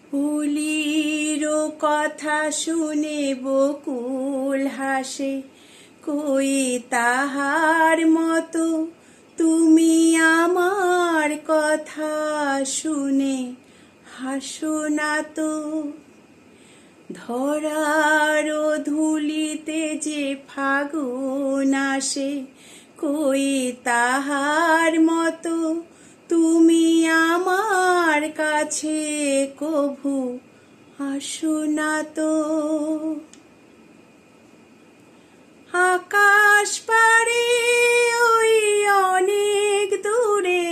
ফুলির কথা শুনে বকুল হাসে, কই তাহার মতো তুমি আমার কথা শুনে হাসো না তো। ধরার ধুলিতে যে ফাগুন আসে, কই তাহার মতো তুমি আমার কাছে কভু আসো না তো। আকাশ পারে ওই অনেক দূরে,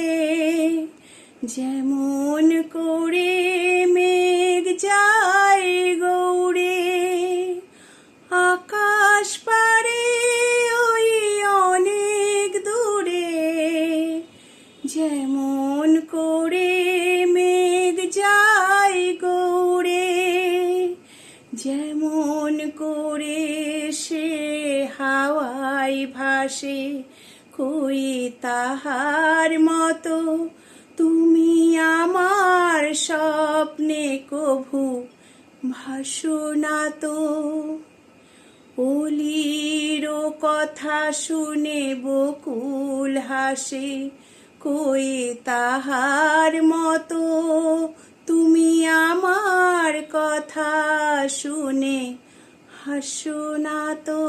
যেমন করে মেঘ যায় গৌড়ে। আকাশ পারে ওই অনেক দূরে, যেমন করে মেঘ যায় গৌড়ে। যেমন করে সে হাওয়ায় ভাসে, কই তাহার মতো তুমি আমার স্বপ্নে কভু ভাসো না তো। অলির কথা শুনে বকুল হাসে, কই তাহার মতো তুমি আমার কথা শুনে হাসো না তো।